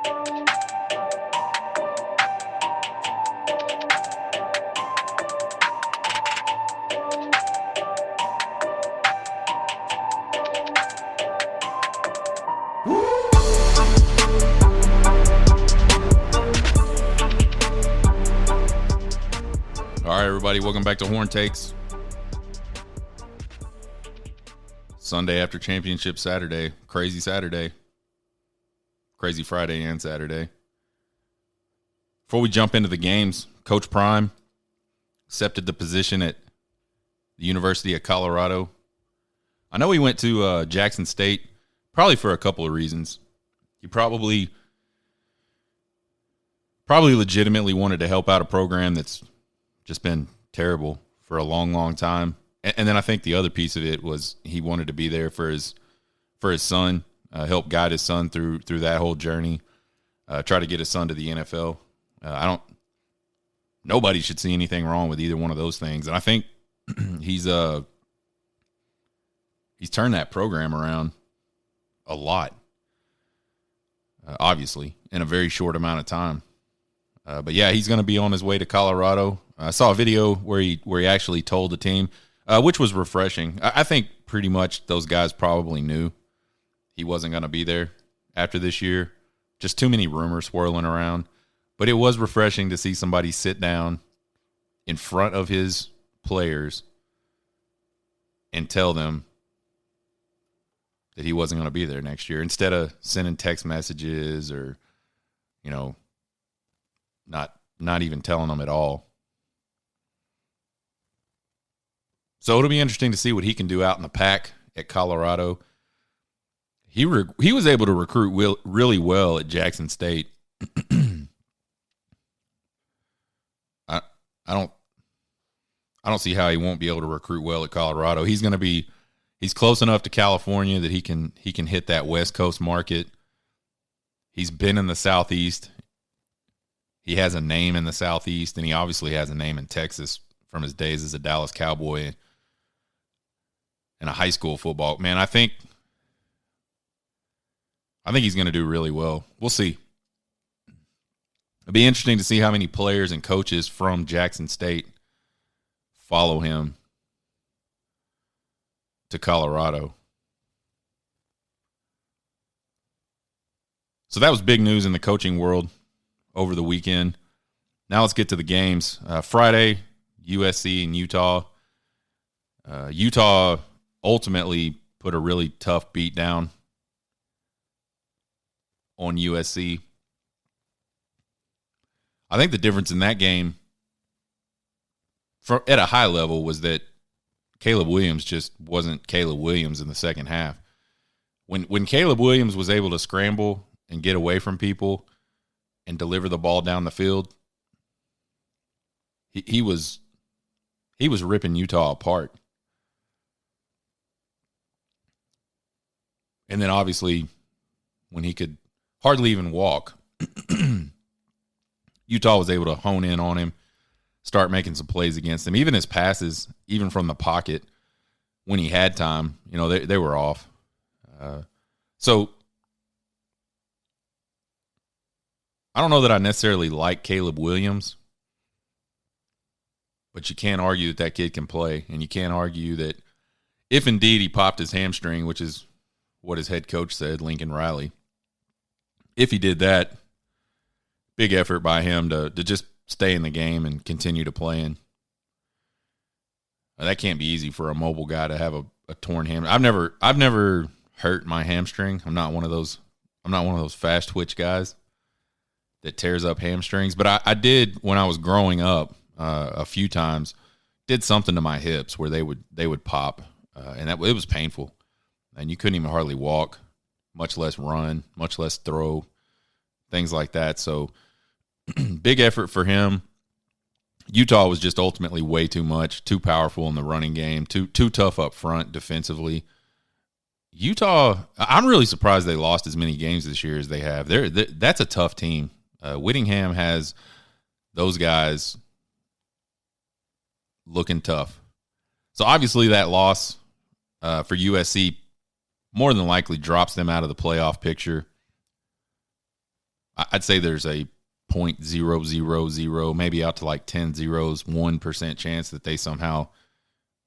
All right, everybody, welcome back to Horn Takes. Sunday after championship Saturday. Crazy Saturday. Crazy Friday and Saturday. Before we jump into the games, Coach Prime accepted the position at the University of Colorado. I know he went to Jackson State probably for a couple of reasons. He probably legitimately wanted to help out a program that's just been terrible for a long, long time. And then I think the other piece of it was he wanted to be there for his son, help guide his son through that whole journey, try to get his son to the NFL. Nobody should see anything wrong with either one of those things. And I think he's turned that program around a lot, obviously, in a very short amount of time. But yeah, he's going to be on his way to Colorado. I saw a video where he actually told the team, which was refreshing. I think pretty much those guys probably knew he wasn't going to be there after this year. Just too many rumors swirling around. But it was refreshing to see somebody sit down in front of his players and tell them that he wasn't going to be there next year, instead of sending text messages or, not even telling them at all. So it'll be interesting to see what he can do out in the pack at Colorado. He was able to recruit really well at Jackson State. I don't see how he won't be able to recruit well at Colorado. He's close enough to California that he can hit that West Coast market. He's been in the Southeast. He has a name in the Southeast, and he obviously has a name in Texas from his days as a Dallas Cowboy and a high school football. Man, I think he's going to do really well. We'll see. It'll be interesting to see how many players and coaches from Jackson State follow him to Colorado. So that was big news in the coaching world over the weekend. Now let's get to the games. Friday, USC and Utah. Utah ultimately put a really tough beat down on USC. I think the difference in that game at a high level was that Caleb Williams just wasn't Caleb Williams in the second half. When Caleb Williams was able to scramble and get away from people and deliver the ball down the field, he was ripping Utah apart. And then obviously when he could hardly even walk, Utah was able to hone in on him, start making some plays against him. Even his passes, even from the pocket, when he had time, they were off. So I don't know that I necessarily like Caleb Williams, but you can't argue that kid can play, and you can't argue that if indeed he popped his hamstring, which is what his head coach said, Lincoln Riley, if he did that, big effort by him to just stay in the game and continue to play in. That can't be easy for a mobile guy to have a torn hamstring. I've never hurt my hamstring. I'm not one of those fast twitch guys that tears up hamstrings. But I did when I was growing up a few times. Did something to my hips where they would pop, and it was painful. And you couldn't even hardly walk, much less run, much less throw, things like that. So big effort for him. Utah was just ultimately way too much, too powerful in the running game, too tough up front defensively. Utah, I'm really surprised they lost as many games this year as they have. That's a tough team. Whittingham has those guys looking tough. So obviously that loss for USC more than likely drops them out of the playoff picture. I'd say there's a 0.000, maybe out to like 10 zeros, 1% chance that they somehow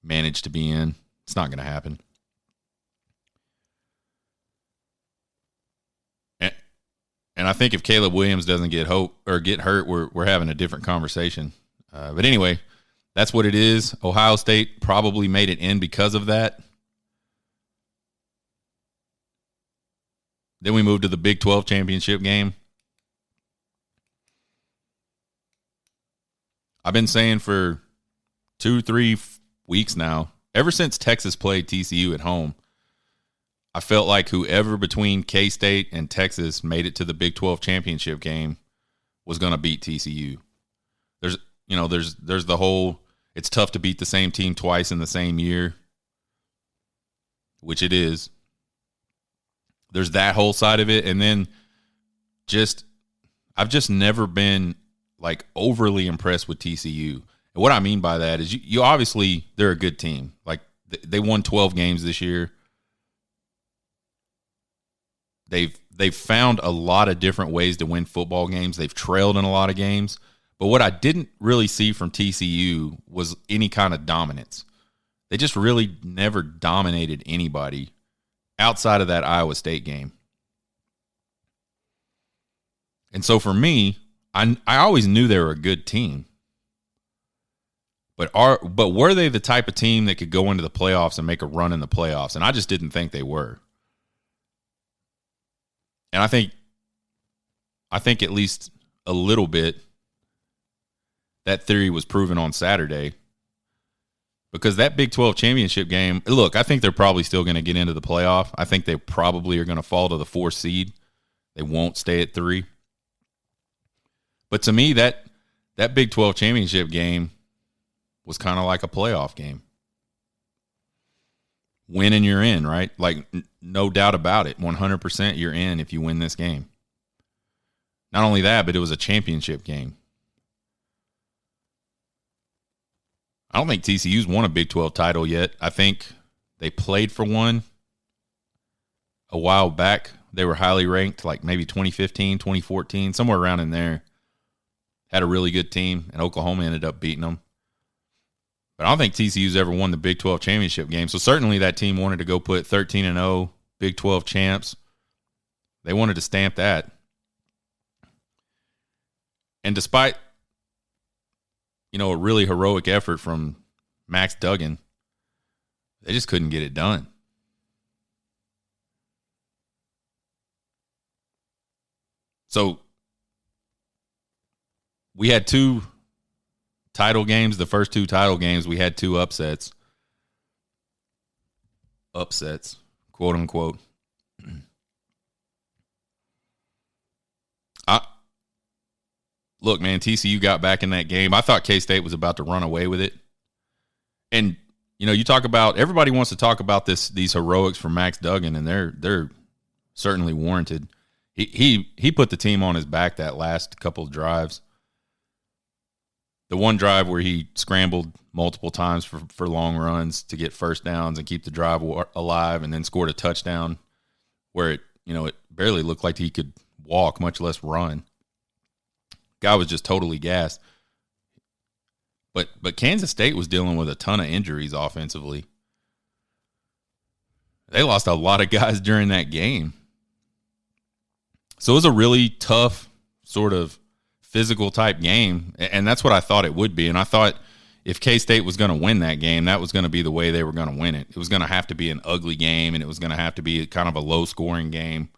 manage to be in. It's not going to happen. And I think if Caleb Williams doesn't get hurt, we're having a different conversation. But anyway, that's what it is. Ohio State probably made it in because of that. Then we moved to the Big 12 championship game. I've been saying for 2-3 weeks now, ever since Texas played TCU at home, I felt like whoever between K-State and Texas made it to the Big 12 championship game was going to beat TCU. There's the whole, it's tough to beat the same team twice in the same year, which it is. There's that whole side of it. And then I've just never been like overly impressed with TCU. And what I mean by that is you obviously, they're a good team. Like they won 12 games this year. They've found a lot of different ways to win football games. They've trailed in a lot of games. But what I didn't really see from TCU was any kind of dominance. They just really never dominated anybody outside of that Iowa State game. And so for me, I always knew they were a good team. But were they the type of team that could go into the playoffs and make a run in the playoffs? And I just didn't think they were. And I think at least a little bit that theory was proven on Saturday, because that Big 12 championship game, look, I think they're probably still going to get into the playoff. I think they probably are going to fall to the 4th seed. They won't stay at 3. But to me, that Big 12 championship game was kind of like a playoff game. Win and you're in, right? Like, no doubt about it. 100% you're in if you win this game. Not only that, but it was a championship game. I don't think TCU's won a Big 12 title yet. I think they played for one a while back. They were highly ranked, like maybe 2015, 2014, somewhere around in there. Had a really good team, and Oklahoma ended up beating them. But I don't think TCU's ever won the Big 12 championship game. So certainly that team wanted to go put 13-0, Big 12 champs. They wanted to stamp that. And despite, a really heroic effort from Max Duggan, they just couldn't get it done. So we had 2 title games. The first 2 title games, we had 2 upsets. Upsets, quote unquote. Look, man, TCU got back in that game. I thought K-State was about to run away with it. And, you talk about, everybody wants to talk about these heroics from Max Duggan, and they're certainly warranted. He put the team on his back that last couple of drives. The one drive where he scrambled multiple times for long runs to get first downs and keep the drive alive, and then scored a touchdown where it barely looked like he could walk, much less run. Guy was just totally gassed. But Kansas State was dealing with a ton of injuries offensively. They lost a lot of guys during that game. So it was a really tough sort of physical type game, and that's what I thought it would be. And I thought if K-State was going to win that game, that was going to be the way they were going to win it. It was going to have to be an ugly game, and it was going to have to be kind of a low-scoring game.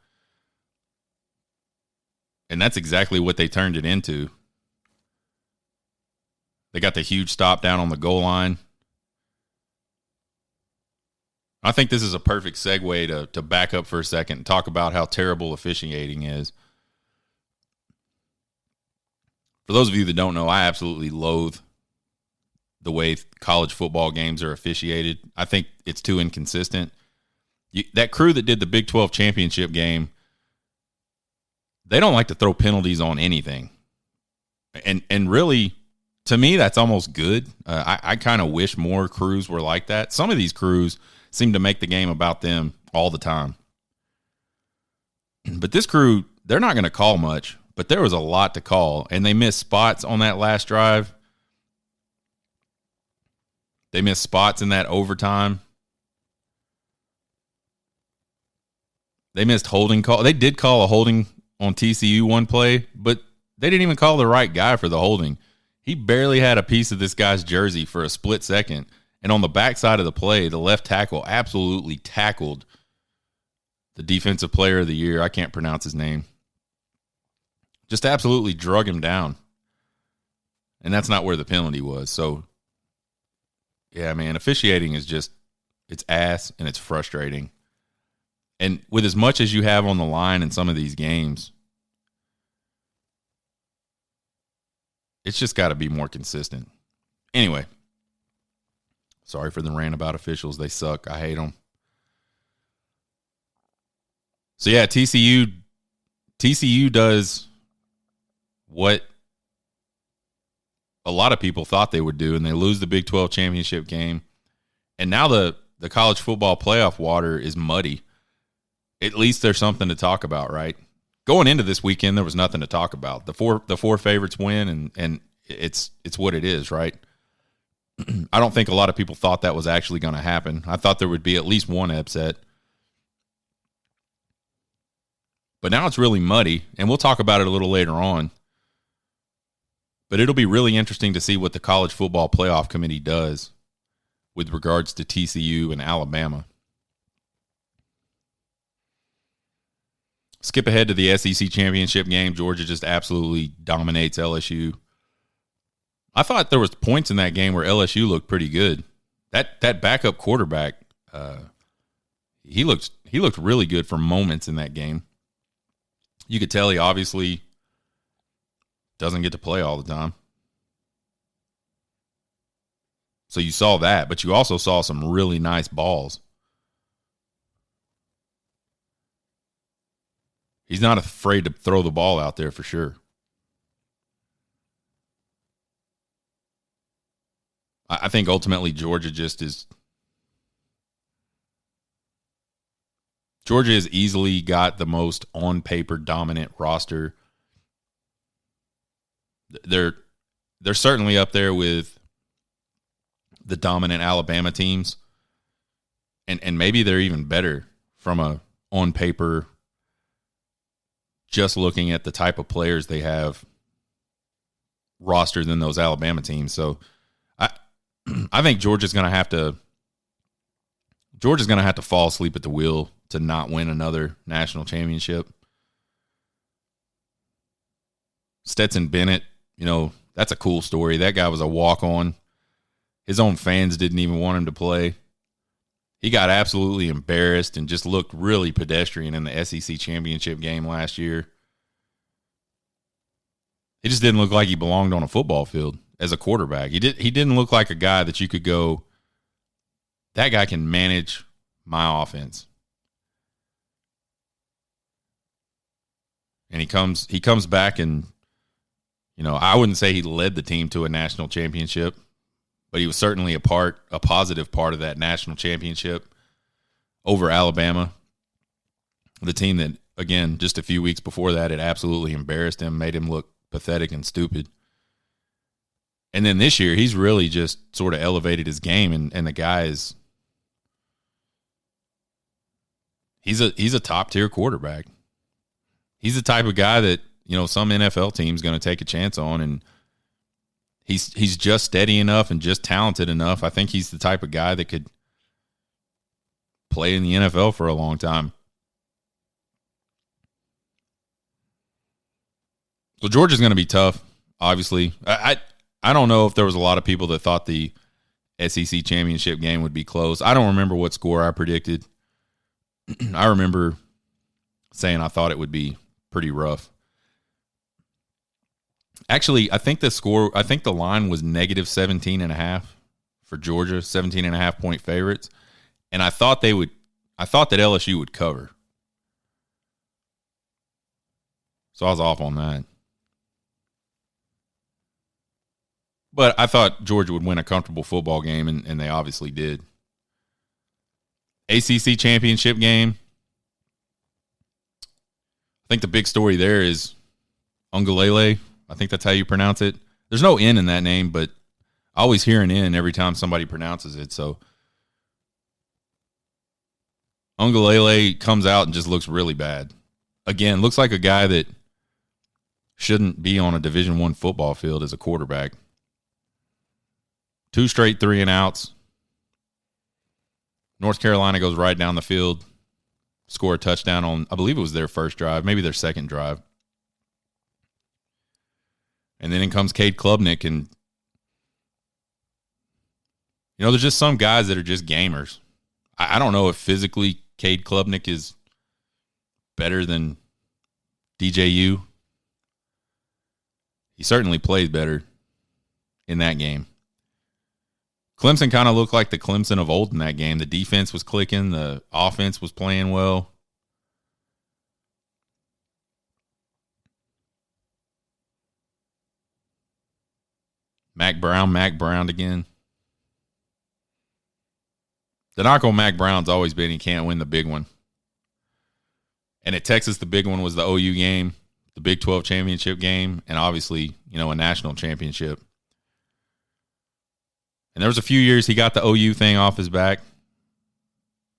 And that's exactly what they turned it into. They got the huge stop down on the goal line. I think this is a perfect segue to back up for a second and talk about how terrible officiating is. For those of you that don't know, I absolutely loathe the way college football games are officiated. I think it's too inconsistent. That crew that did the Big 12 championship game, they don't like to throw penalties on anything. And really, to me, that's almost good. I kind of wish more crews were like that. Some of these crews seem to make the game about them all the time. But this crew, they're not going to call much But there was a lot to call, and they missed spots on that last drive. They missed spots in that overtime. They missed holding call. They did call a holding on TCU one play, but they didn't even call the right guy for the holding. He barely had a piece of this guy's jersey for a split second. And on the backside of the play, the left tackle absolutely tackled the defensive player of the year. I can't pronounce his name. Just absolutely drug him down. And that's not where the penalty was. So, yeah, man, officiating is just, it's ass and it's frustrating. And with as much as you have on the line in some of these games, it's just got to be more consistent. Anyway, sorry for the rant about officials. They suck. I hate them. So, yeah, TCU does what a lot of people thought they would do, and they lose the Big 12 championship game. And now the college football playoff water is muddy. At least there's something to talk about, right? Going into this weekend, there was nothing to talk about. The four favorites win, and it's what it is, right? I don't think a lot of people thought that was actually going to happen. I thought there would be at least one upset. But now it's really muddy, and we'll talk about it a little later on. But it'll be really interesting to see what the College Football Playoff Committee does with regards to TCU and Alabama. Skip ahead to the SEC championship game. Georgia just absolutely dominates LSU. I thought there was points in that game where LSU looked pretty good. That backup quarterback, he looked really good for moments in that game. You could tell he obviously doesn't get to play all the time. So you saw that, but you also saw some really nice balls. He's not afraid to throw the ball out there for sure. I think ultimately Georgia has easily got the most on-paper dominant roster. They're certainly up there with the dominant Alabama teams, and maybe they're even better from a on-paper, just looking at the type of players they have rostered than those Alabama teams. So I think Georgia's going to have to fall asleep at the wheel to not win another national championship. Stetson Bennett, that's a cool story. That guy was a walk-on. His own fans didn't even want him to play. He got absolutely embarrassed and just looked really pedestrian in the SEC championship game last year. He just didn't look like he belonged on a football field as a quarterback. He didn't look like a guy that you could go, that guy can manage my offense. And he comes back and, I wouldn't say he led the team to a national championship, but he was certainly a positive part of that national championship over Alabama. The team that, again, just a few weeks before that, it absolutely embarrassed him, made him look pathetic and stupid. And then this year, he's really just sort of elevated his game, and the guy is he's a top-tier quarterback. He's the type of guy that, some NFL team's going to take a chance on, and he's just steady enough and just talented enough. I think he's the type of guy that could play in the NFL for a long time. So Georgia's going to be tough, obviously. I don't know if there was a lot of people that thought the SEC championship game would be close. I don't remember what score I predicted. I remember saying I thought it would be pretty rough. Actually, I think the line was negative 17.5 for Georgia, 17.5 point favorites. And I thought that LSU would cover. So I was off on that. But I thought Georgia would win a comfortable football game, and they obviously did. ACC championship game. I think the big story there is Ungalele. I think that's how you pronounce it. There's no N in that name, but I always hear an N every time somebody pronounces it. So Ungalele comes out and just looks really bad. Again, looks like a guy that shouldn't be on a Division I football field as a quarterback. 2 straight 3-and-outs. North Carolina goes right down the field, score a touchdown on, I believe it was their first drive, maybe their second drive. And then in comes Cade Klubnik, and there's just some guys that are just gamers. I don't know if physically Cade Klubnik is better than DJU. He certainly played better in that game. Clemson kind of looked like the Clemson of old in that game. The defense was clicking. The offense was playing well. Mac Brown again. The knock on Mac Brown's always been he can't win the big one. And at Texas, the big one was the OU game, the Big 12 championship game, and obviously, a national championship. And there was a few years he got the OU thing off his back.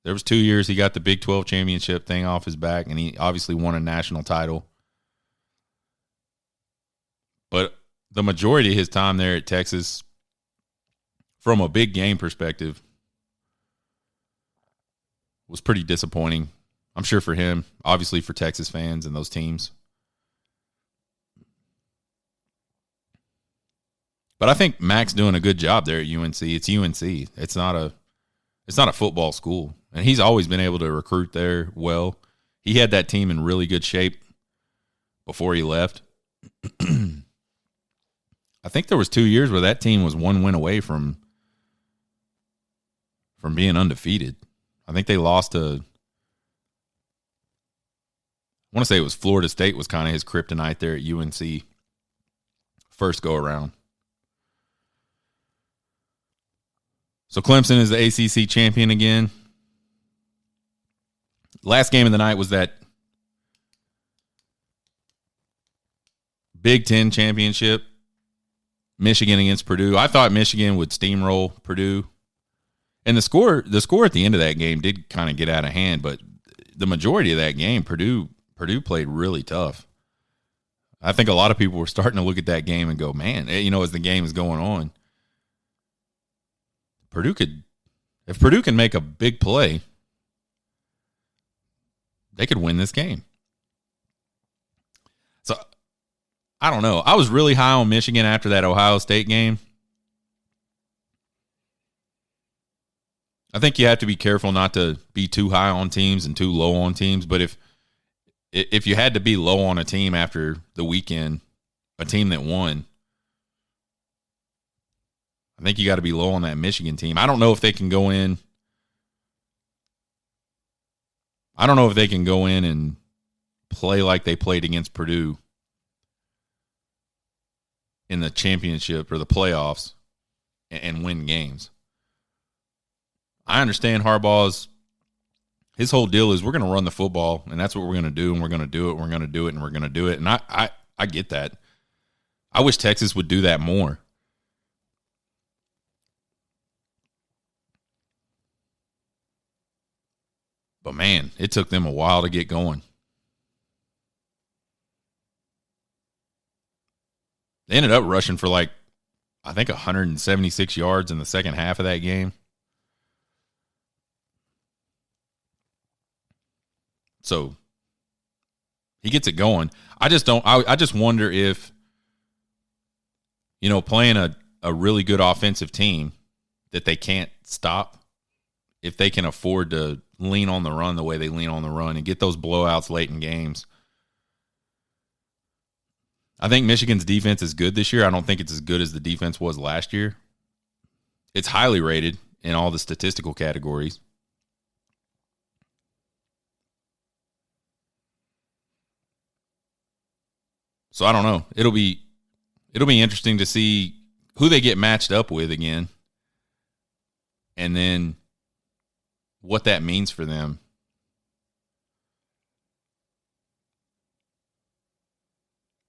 There was 2 years he got the Big 12 championship thing off his back, and he obviously won a national title. But the majority of his time there at Texas, from a big game perspective, was pretty disappointing. I'm sure for him, obviously for Texas fans and those teams. But I think Mac's doing a good job there at UNC. It's UNC. It's not a football school. And he's always been able to recruit there well. He had that team in really good shape before he left. I think there was 2 years where that team was 1 win away from being undefeated. I think they lost to, I want to say it was Florida State was kind of his kryptonite there at UNC first go around. So Clemson is the ACC champion again. Last game of the night was that Big Ten championship, Michigan against Purdue. I thought Michigan would steamroll Purdue. And the score at the end of that game did kind of get out of hand, but the majority of that game, Purdue played really tough. I think a lot of people were starting to look at that game and go, man, as the game is going on, if Purdue can make a big play, they could win this game. So, I don't know. I was really high on Michigan after that Ohio State game. I think you have to be careful not to be too high on teams and too low on teams. But if you had to be low on a team after the weekend, a team that won, I think you got to be low on that Michigan team. I don't know if they can go in. I don't know if they can go in and play like they played against Purdue in the championship or the playoffs and win games. I understand Harbaugh's, his whole deal is we're going to run the football, and that's what we're going to do, and we're going to do it, and we're going to do it, and we're going to do it. And I get that. I wish Texas would do that more. But, man, it took them a while to get going. They ended up rushing for, I think 176 yards in the second half of that game. So he gets it going. I just wonder if, playing a really good offensive team that they can't stop, if they can afford to lean on the run the way they lean on the run and get those blowouts late in games. I think Michigan's defense is good this year. I don't think it's as good as the defense was last year. It's highly rated in all the statistical categories. So I don't know. It'll be interesting to see who they get matched up with again, and then what that means for them.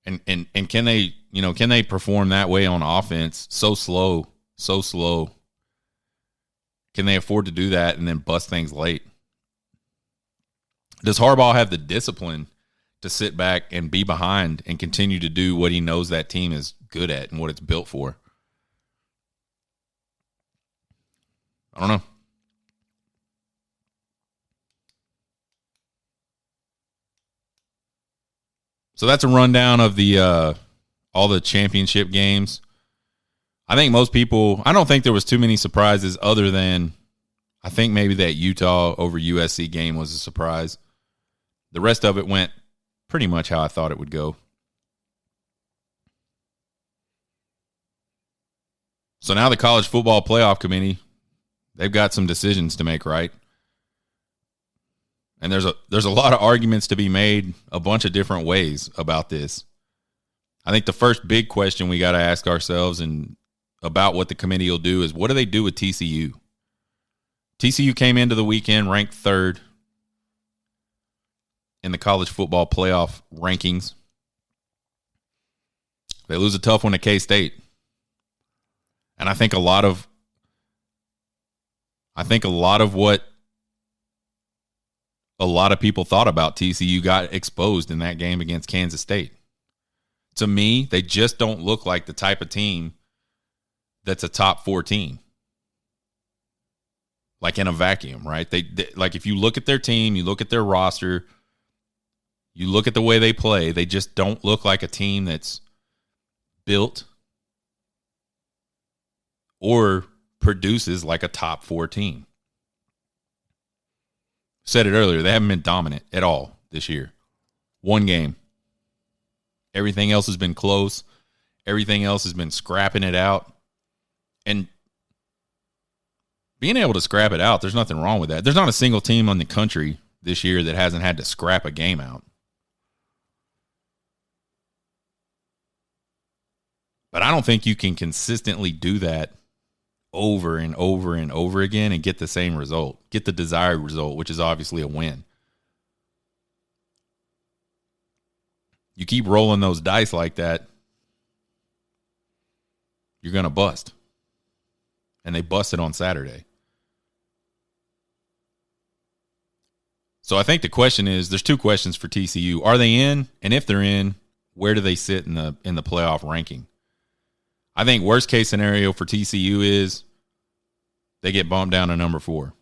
And can they perform that way on offense? So slow. Can they afford to do that and then bust things late? Does Harbaugh have the discipline to sit back and be behind and continue to do what he knows that team is good at and what it's built for? I don't know. So that's a rundown of the all the championship games. I think most people, I don't think there was too many surprises other than I think maybe that Utah over USC game was a surprise. The rest of it went pretty much how I thought it would go. So now the College Football Playoff Committee, they've got some decisions to make, right? And there's a lot of arguments to be made a bunch of different ways about this. I think the first big question we got to ask ourselves and about what the committee will do is, what do they do with TCU? TCU came into the weekend ranked third in the college football playoff rankings. They lose a tough one to K-State. And I think a lot of what a lot of people thought about TCU got exposed in that game against Kansas State. To me, they just don't look like the type of team that's a top 4 team. Like in a vacuum, right? They like if you look at their team, you look at their roster, you look at the way they play, they just don't look like a team that's built or produces like a top 4 team. Said it earlier, they haven't been dominant at all this year. One game. Everything else has been close. Everything else has been scrapping it out. And being able to scrap it out, there's nothing wrong with that. There's not a single team in the country this year that hasn't had to scrap a game out. But I don't think you can consistently do that over and over and over again and get the same result, get the desired result, which is obviously a win. You keep rolling those dice like that, you're going to bust. And they busted on Saturday. So I think the question is, there's 2 questions for TCU. Are they in? And if they're in, where do they sit in the playoff ranking? I think worst case scenario for TCU is they get bumped down to number 4.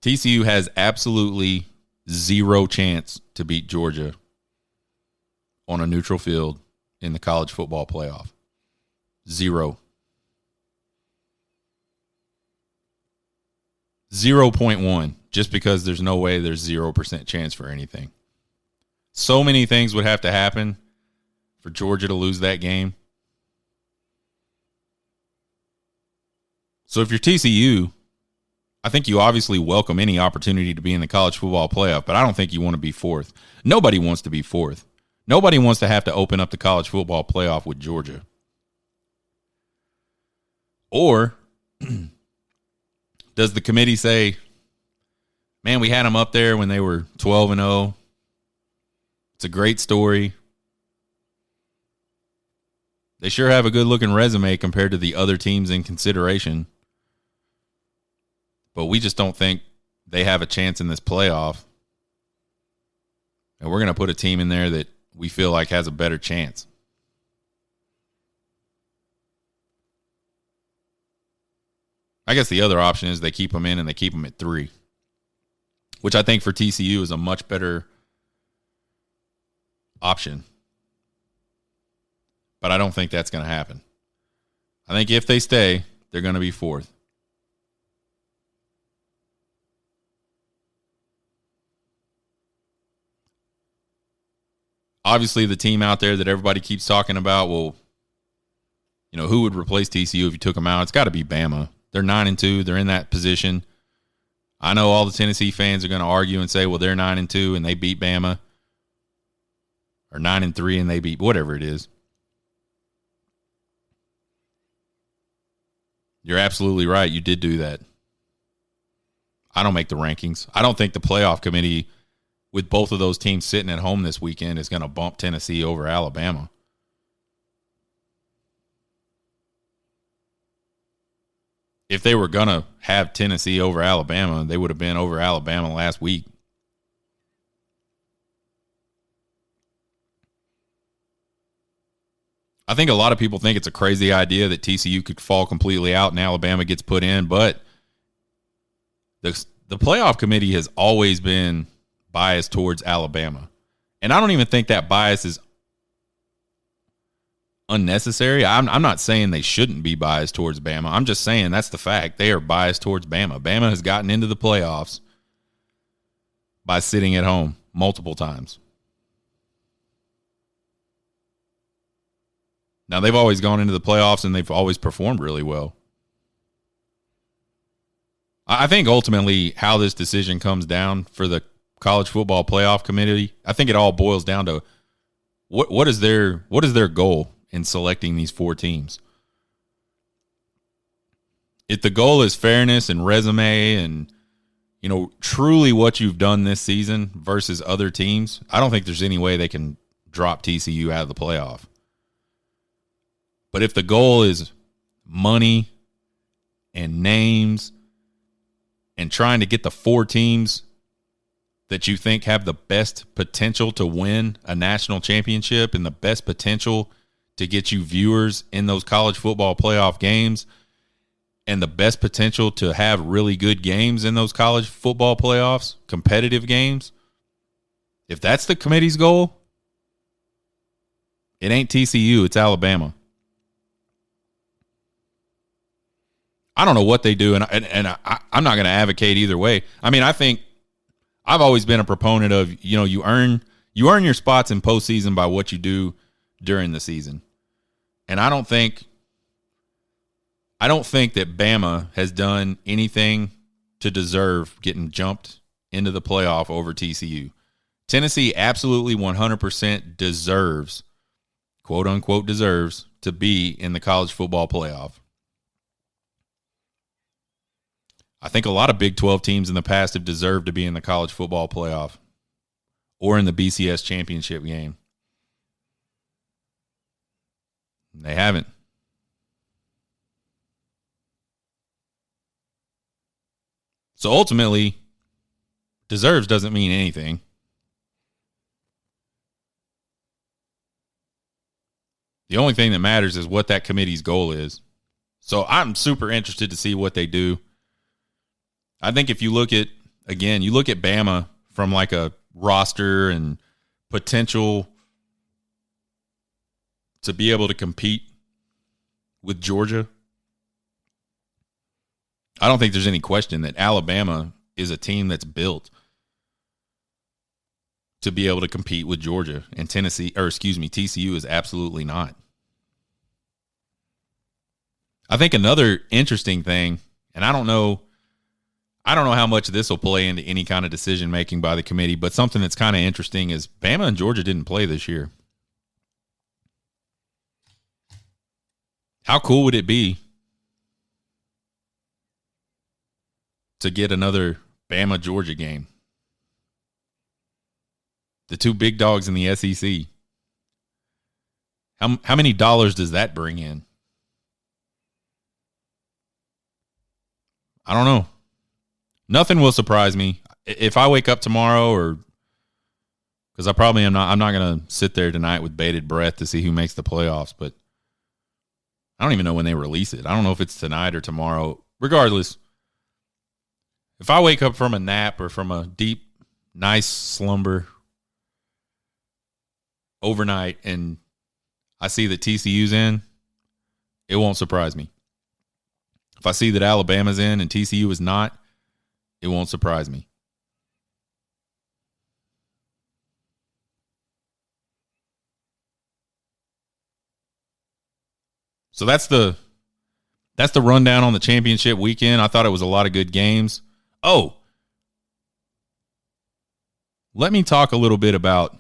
TCU has absolutely zero chance to beat Georgia on a neutral field in the college football playoff. 0. 0.1, just because there's no way there's 0% chance for anything. So many things would have to happen for Georgia to lose that game. So if you're TCU, I think you obviously welcome any opportunity to be in the college football playoff, but I don't think you want to be 4th. Nobody wants to be 4th. Nobody wants to have to open up the college football playoff with Georgia. Or does the committee say, man, we had them up there when they were 12-0. It's a great story. They sure have a good-looking resume compared to the other teams in consideration. But we just don't think they have a chance in this playoff. And we're going to put a team in there that we feel like has a better chance. I guess the other option is they keep them in and they keep them at 3, which I think for TCU is a much better option. But I don't think that's going to happen. I think if they stay, they're going to be 4th. Obviously, the team out there that everybody keeps talking about, well, who would replace TCU if you took them out? It's got to be Bama. They're 9-2. They're in that position. I know all the Tennessee fans are going to argue and say, well, they're 9-2 and they beat Bama. Or 9-3 and they beat whatever it is. You're absolutely right. You did do that. I don't make the rankings. I don't think the playoff committee with both of those teams sitting at home this weekend is going to bump Tennessee over Alabama. If they were going to have Tennessee over Alabama, they would have been over Alabama last week. I think a lot of people think it's a crazy idea that TCU could fall completely out and Alabama gets put in, but the playoff committee has always been biased towards Alabama. And I don't even think that bias is unnecessary. I'm not saying they shouldn't be biased towards Bama. I'm just saying that's the fact. They are biased towards Bama. Bama has gotten into the playoffs by sitting at home multiple times. Now, they've always gone into the playoffs, and they've always performed really well. I think ultimately how this decision comes down for the College Football Playoff Committee, I think it all boils down to what is their goal in selecting these 4 teams. If the goal is fairness and resume and, truly what you've done this season versus other teams, I don't think there's any way they can drop TCU out of the playoff. But if the goal is money and names and trying to get the 4 teams that you think have the best potential to win a national championship and the best potential to get you viewers in those college football playoff games and the best potential to have really good games in those college football playoffs, competitive games, if that's the committee's goal, it ain't TCU, it's Alabama. I don't know what they do, and I'm not going to advocate either way. I mean, I think I've always been a proponent of, you earn your spots in postseason by what you do during the season. And I don't think that Bama has done anything to deserve getting jumped into the playoff over TCU. Tennessee absolutely 100% deserves, quote unquote deserves, to be in the college football playoff. I think a lot of Big 12 teams in the past have deserved to be in the college football playoff or in the BCS championship game. They haven't. So ultimately, deserves doesn't mean anything. The only thing that matters is what that committee's goal is. So I'm super interested to see what they do. I think if you look at Bama from like a roster and potential to be able to compete with Georgia, I don't think there's any question that Alabama is a team that's built to be able to compete with Georgia, and TCU is absolutely not. I think another interesting thing, and I don't know how much this will play into any kind of decision making by the committee, but something that's kind of interesting is Bama and Georgia didn't play this year. How cool would it be to get another Bama-Georgia game? The 2 big dogs in the SEC. How many dollars does that bring in? I don't know. Nothing will surprise me. If I wake up tomorrow, or because I'm not going to sit there tonight with bated breath to see who makes the playoffs, but I don't even know when they release it. I don't know if it's tonight or tomorrow. Regardless, if I wake up from a nap or from a deep, nice slumber overnight and I see that TCU's in, it won't surprise me. If I see that Alabama's in and TCU is not, it won't surprise me. So that's the rundown on the championship weekend. I thought it was a lot of good games. Oh, let me talk a little bit about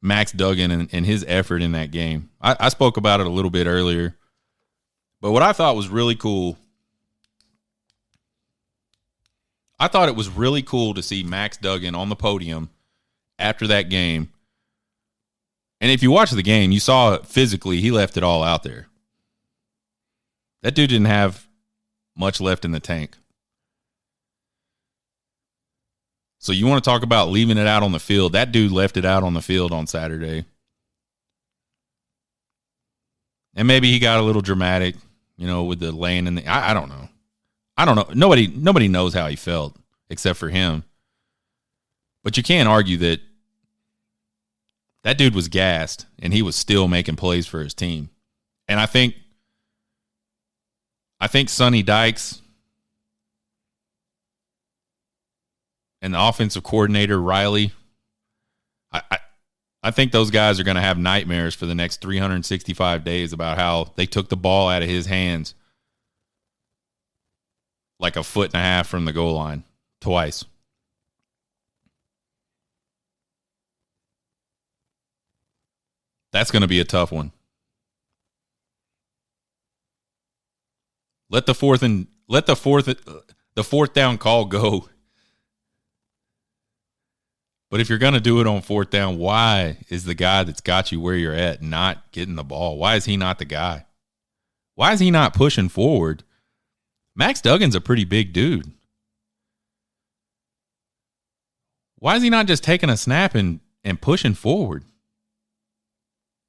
Max Duggan and his effort in that game. I spoke about it a little bit earlier, but what I thought was really cool, I thought it was really cool to see Max Duggan on the podium after that game. And if you watch the game, you saw physically he left it all out there. That dude didn't have much left in the tank. So you want to talk about leaving it out on the field? That dude left it out on the field on Saturday. And maybe he got a little dramatic, with the laying in the. I don't know. I don't know. Nobody knows how he felt except for him. But you can't argue that dude was gassed and he was still making plays for his team. And I think Sonny Dykes and the offensive coordinator, Riley, I think those guys are going to have nightmares for the next 365 days about how they took the ball out of his hands like a foot and a half from the goal line twice. That's going to be a tough one. Let the fourth down call go. But if you're going to do it on fourth down, why is the guy that's got you where you're at not getting the ball? Why is he not the guy? Why is he not pushing forward? Max Duggan's a pretty big dude. Why is he not just taking a snap and pushing forward?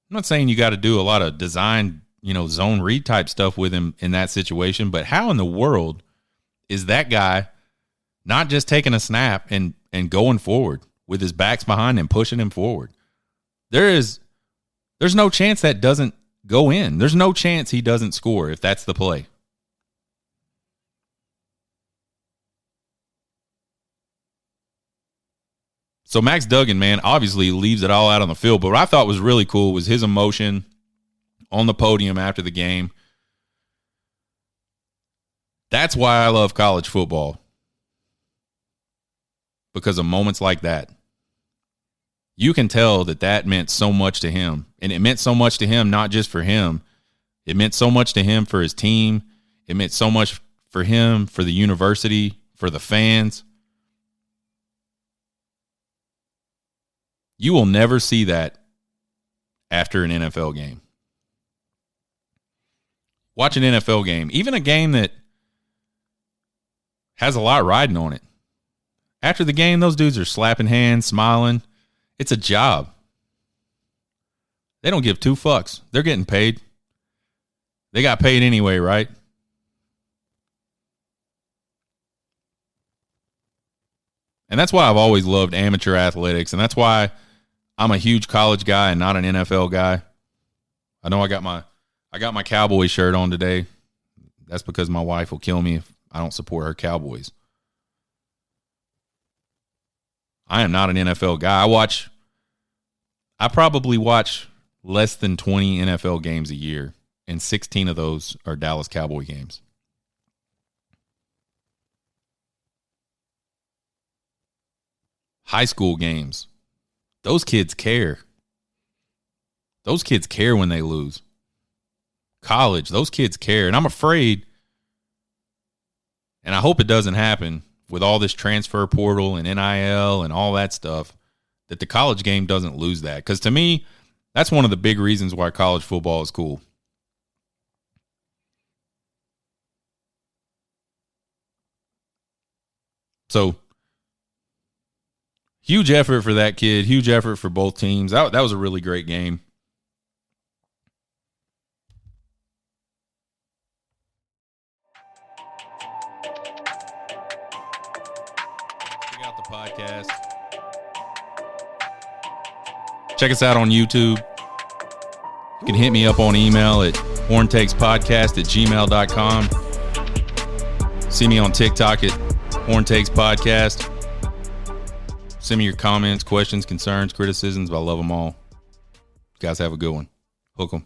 I'm not saying you got to do a lot of design, zone read type stuff with him in that situation, but how in the world is that guy not just taking a snap and going forward with his backs behind him, pushing him forward? There's no chance that doesn't go in. There's no chance he doesn't score if that's the play. So Max Duggan, man, obviously leaves it all out on the field. But what I thought was really cool was his emotion on the podium after the game. That's why I love college football. Because of moments like that. You can tell that meant so much to him. And it meant so much to him, not just for him. It meant so much to him for his team. It meant so much for him, for the university, for the fans. You will never see that after an NFL game. Watch an NFL game, even a game that has a lot riding on it. After the game, those dudes are slapping hands, smiling. It's a job. They don't give two fucks. They're getting paid. They got paid anyway, right? And that's why I've always loved amateur athletics, and that's why I'm a huge college guy and not an NFL guy. I know I got my Cowboy shirt on today. That's because my wife will kill me if I don't support her Cowboys. I am not an NFL guy. I probably watch less than 20 NFL games a year, and 16 of those are Dallas Cowboy games. High school games. Those kids care. Those kids care when they lose. College, those kids care. And I'm afraid, and I hope it doesn't happen with all this transfer portal and NIL and all that stuff, that the college game doesn't lose that. Because to me, that's one of the big reasons why college football is cool. So, huge effort for that kid. Huge effort for both teams. That was a really great game. Check out the podcast. Check us out on YouTube. You can hit me up on email at horntakespodcast@gmail.com. See me on TikTok at horntakespodcast. Send me your comments, questions, concerns, criticisms. I love them all. You guys have a good one. Hook 'em.